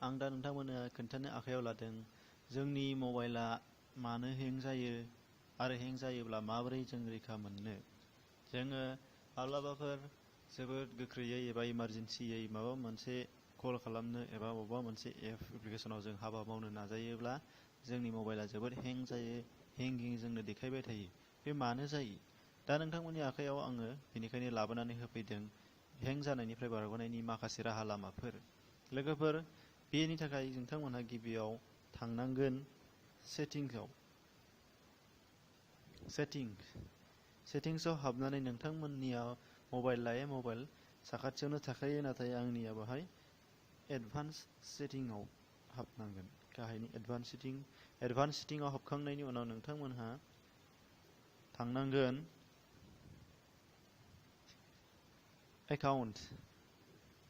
आं दा नोंथांमोननो खोन्थानो आखायाव लादों जोंनि मबाइला मानो हें जायो आरो हें जायोब्ला माबोरै जों रैखा मोननो। जोङो माब्लाबाफोर जोबोद गोख्रैयै एबा इमारजेन्सियै माबा मोनसे कल खालामनो एबा बबेबा मोनसे एप्लिकेसनाव जों हाबा मावनो नाजायोब्ला जोंनि मबाइला जोबोद हें जायो, हें जोंनो देखायबाय थायो। बे मानो जायो? दा नोंथांमोननि आखायाव आङो बेनिखायनो लाबोनानै होफैदों हें जानायनिफ्राय बारग'नायनि माखासे राहा लामाफोर। लोगोफोर, बेनि थाखाय नोंथांमोनहा गिबियाव थांनांगोन सेटिंसआव हाबनानै नोंथांमोननिया मबाइल लायै मबाइल साखाथियावनो थाखायो, नाथाय आंनिया बेहाय एडभान्स सेटिंआव हाबनांगोन। गाहायनि एडभान्स सेटिंआव हाबखांनायनि उनाव नोंथांमोनहा थांनांगोन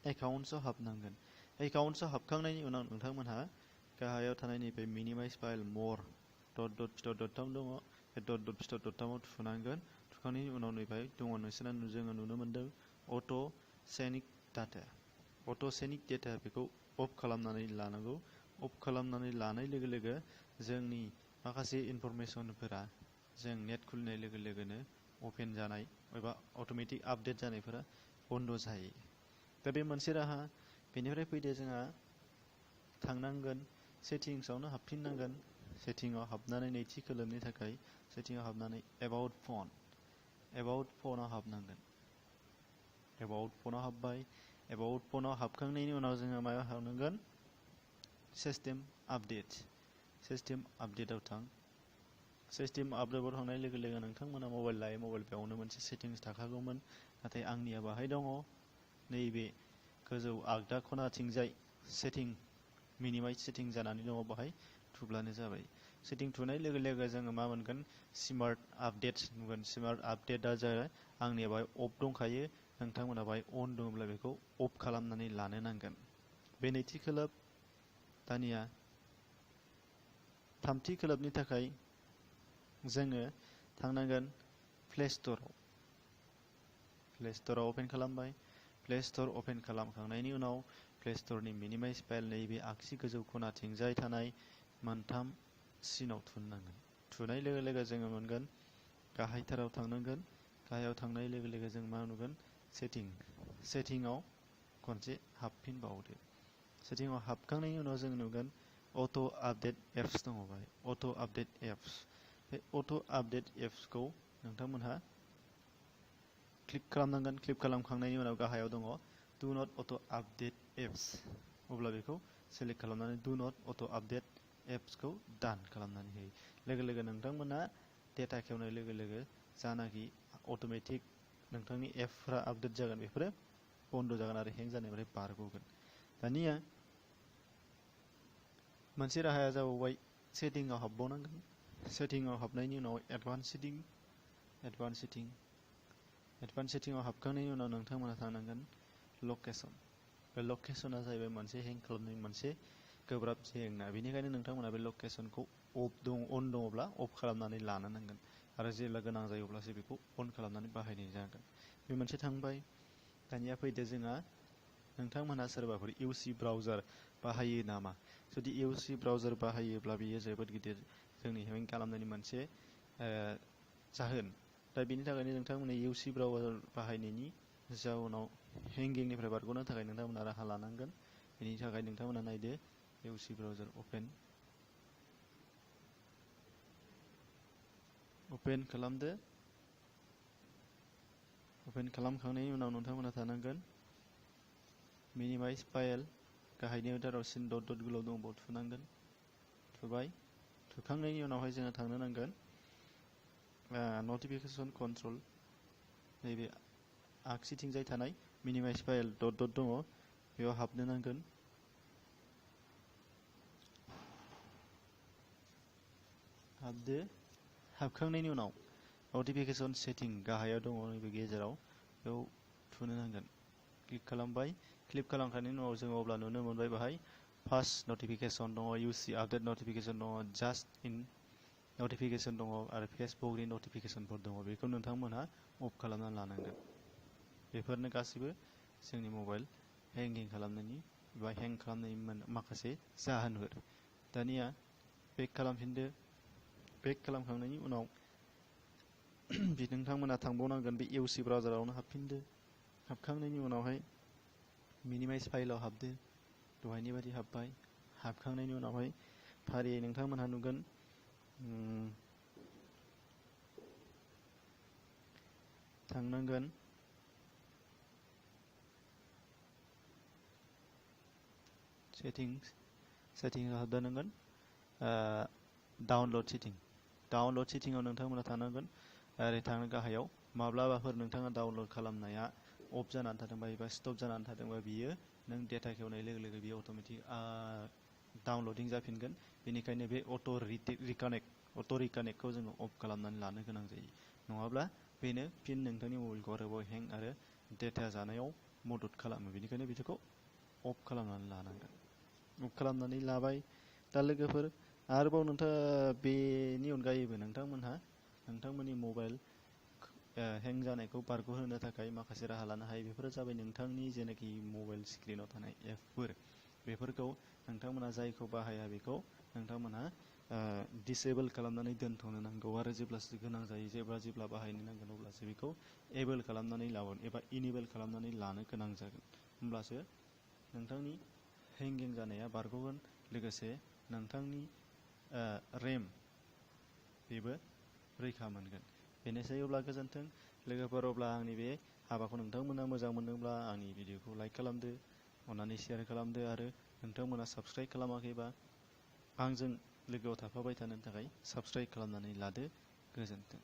एकाउन्ट्सआव हाबनांगोन। एकाउन्ट्सआव हाबखांनायनि उनाव नोंथांमोनहा गाहायाव थानाय नैबे मिनिमाइज फाइल मर .fitor.3 दङ। बे .fitor.3आव थुनांगोन। थुखांनायनि उनाव नैबे दङ नोंसोरना जोङो नुनो मोनदों अट'सेनिक डेटा बेखौ अफ खालामनानै लानांगौ। अफ खालामनानै लानाय लोगो लोगो जोंनि माखासे इनफरमेसनफोरा जों नेट खुलिनाय लोगो लोगोनो अपेन जानाय एबा अट'मेटिक आपडेट जानायफोरा बन्द जायो। दा बे मोनसे राहा। बेनिफ्राय फैदो जोंहा थांनांगोन सेटिंसआवनो हाबफिननांगोन। सेटिंआव हाबनानै नैथि खोलोबनि थाखाय सेटिंआव हाबनानै एबाउट फनाव हाबनांगोन। एबाउट फनाव हाबबाय। एबाउट फनाव हाबखांनायनि उनाव जोङो मायाव हाबनांगोन? सिस्टेम आपडेटआव थां। सिस्टेम आपडेटआव थांनाय लोगो लोगो नोंथांमोना मबाइल लायै मबाइल बेयावनो मोनसे सेटिंस थाखागौमोन, नाथाय आंनिया बाहाय दङ नैबे गोजौ आगदा खनाथिंजाय मिनिमाइज सेटिं जानानै दङ। बाहाय थुब्लानो जाबाय। सेटिं थुनाय लोगो लोगो जोङो मा मोनगोन? स्मार्ट आपडेट नुगोन। स्मार्ट आपडेटआ जाबाय आंनिया बाहाय अफ दंखायो। नोंथांमोना बाहाय अन दङब्ला बेखौ अफ खालामनानै लानो नांगोन। बे नैथि खोलोब। दानिया थामथि खोलोबनि थाखाय जोङो थांनांगोन प्ले स्ट'राव अपेन खालामबाय। प्ले स्ट'र अपेन खालामखांनायनि उनाव प्ले स्ट'रनि मिनिमाइज फाइल नैबे आगसि गोजौ खनाथिंजाय थानाय मोनथाम सिनाव थुनांगोन। थुनाय लोगो लोगो जोङो मोनगोन गाहायथाराव थांनांगोन। गाहायाव थांनाय लोगो लोगो जों मा नुगोन? सेटिंआव खनसे हाबफिनबावदो। सेटिंआव हाबखांनायनि उनाव जों नुगोन अट' आपडेट एप्स दङ। बाहाय अट' आपडेट एप्स। बे अट' आपडेट एप्सखौ नोंथांमोनहा क्लिक खालामनांगोन। क्लिक खालामखांनायनि उनाव गाहायाव दङ do not auto' update apps. अब्ला बेखौ सेलेक्ट खालामनानै डु नट अट' आपडेट एप्सखौ दान खालामनानै होयो। लोगो लोगो नोंथांमोना डेटा खेवनाय लोगो लोगो जानाखि अट'मेटिक नोंथांनि एपफोरा आपडेट जागोन बेफोरो बन्द जागोन आरो हें जानायनिफ्राय बारग'गोन। दानिया मोनसे राहाया जाबावबाय सेटिंआव हाबबावनांगोन। सेटिंआव हाबनायनि उनाव एडभान्स सेटिंआव हाबखांनायनि उनाव नोंथांमोना थांनांगोन लकेसन। बे लकेसना जाहैबाय मोनसे हें खालामनाय मोनसे गोब्राब जेंना। बेनिखायनो नोंथांमोना बे लकेसनखौ अन दङब्ला अफ खालामनानै लानो नांगोन आरो जेब्ला गोनां जायो अब्लासो बेखौ अन खालामनानै बाहायनाय जागोन। बे मोनसे थांबाय। दानिया फैदो जोंहा नोंथांमोनहा सोरबाफोर इउसि ब्राउजार बाहायो नामा? जुदि इउसि ब्राउजार बाहायोब्ला बेयो जोबोद गिदिर जोंनि हें खालामनायनि मोनसे जाहोन। दा बेनि थाखायनो नोंथांमोना इउसि ब्राउजार बाहायनायनि जाउनाव हेंगिंनिफ्राय बारग'नो थाखाय नोंथांमोना राहा लानांगोन। बेनि थाखाय नोंथांमोना नायदो इउसि ब्राउजार अपेन खालामदो। अपेन खालामखांनायनि उनाव नोंथांमोना थानांगोन मिनिमाइज फाइल। गाहायनि दारावसिन डट गोलाव दं बेयाव थुनांगोन। थुबाय। थुखांनायनि उनावहाय जोङो थांनो नांगोन नटिफिकेसन कन्ट्रल। नैबे आगसिथिंजाय थानाय मिनिमाइज फाइल डट दङ बेयाव हाबनो नांगोन। हाबदो। हाबखांनायनि उनाव नटिफिकेसन सेटिं गाहायाव दङ नैबे गेजेराव बेयाव थुनो नांगोन। क्लिक खालामबाय। क्लिक खालामखांनायनि उनाव जोङो अब्ला नुनो मोनबाय बाहाय फार्स्ट नटिफिकेसन दङ, इउसि आपडेट नटिफिकेसन दङ, जास्ट इन नटिफिकेसन दङ आरो फेसबुकनि नटिफिकेसनफोर दङ। बेखौ नोंथांमोनहा अफ खालामना लानांगोन। बेफोरनो गासैबो जोंनि मबाइल हेंगिं खालामनायनि एबा हें खालामनायनि माखासे जाहोनफोर। दानिया बेक खालामफिनदो। बेक खालामखांनायनि उनाव नोंथांमोना थांबावनांगोन बे इउसि ब्राउजारावनो हाबफिनदो। हाबखांनायनि उनावहाय मिनिमाइज फाइलाव हाबदो। दहायनि बायदि हाबबाय। हाबखांनायनि उनावहाय फारियै नोंथांमोनहा नुगोन थांनांगोन सेटिंआव हाबनांगोन डाउनलड सेटिंआव नोंथांमोना थानांगोन। ओरै थांनो गाहायाव माब्लाबाफोर नोंथाङा डाउनलड खालामनाया अफ जानानै थादोंबा एबा स्टप जानानै थादोंबा बियो नों डेटा खेवनाय लोगो लोगो बियो अट'मेटिक डाउनलडिं जाफिनगोन। बेनिखायनो बे अट' रिकानेक्टखौ जोङो अफ खालामनानै लानो गोनां जायो। नङाब्ला बेनो फिन नोंथांनि मबाइलखौ आरोबाव हें आरो डेटा जानायाव मदद खालामो। बेनिखायनो बिदिखौ अफ खालामनानै लानांगोन। अफ खालामनानै लाबाय। दा लोगोफोर आरोबाव बेनि अनगायैबो नोंथांमोनहा नोंथांमोननि मबाइल हें जानायखौ बारग'होनो थाखाय माखासे राहा लानो हायो। बेफोरो जाबाय नोंथांनि जेनाखि मबाइल स्क्रिनाव थानाय एपफोर, बेफोरखौ नोंथांमोना जायखौ बाहाया बेखौ नोंथांमोनहा दिसेबोल खालामनानै दोनथ'नो नांगौ आरो जेब्लासो गोनां जायो जेब्ला बाहायनो नांगोन अब्लासो बेखौ एबोल खालामनानै लागोन एबा इनेबोल खालामनानै लानो गोनां जागोन। होमब्लासो नोंथांनि हेंगिं जानाया बारग'गोन। लोगोसे नोंथांनि रेम बेबो रैखा मोनगोन। बेनोसै अब्ला गोजोन्थों लोगोफोर। अब्ला आंनि बे हाबाखौ नोंथांमोना मोजां मोनदोंब्ला आंनि भिडिअखौ लाइक खालामदो, अननानै शेयार खालामदो आरो नोंथांमोना साबस्क्राइब खालामाखैबा आंजों लोगोआव थाफाबाय थानो थाखाय साबस्क्राइब खालामनानै लादो। गोजोन्थों।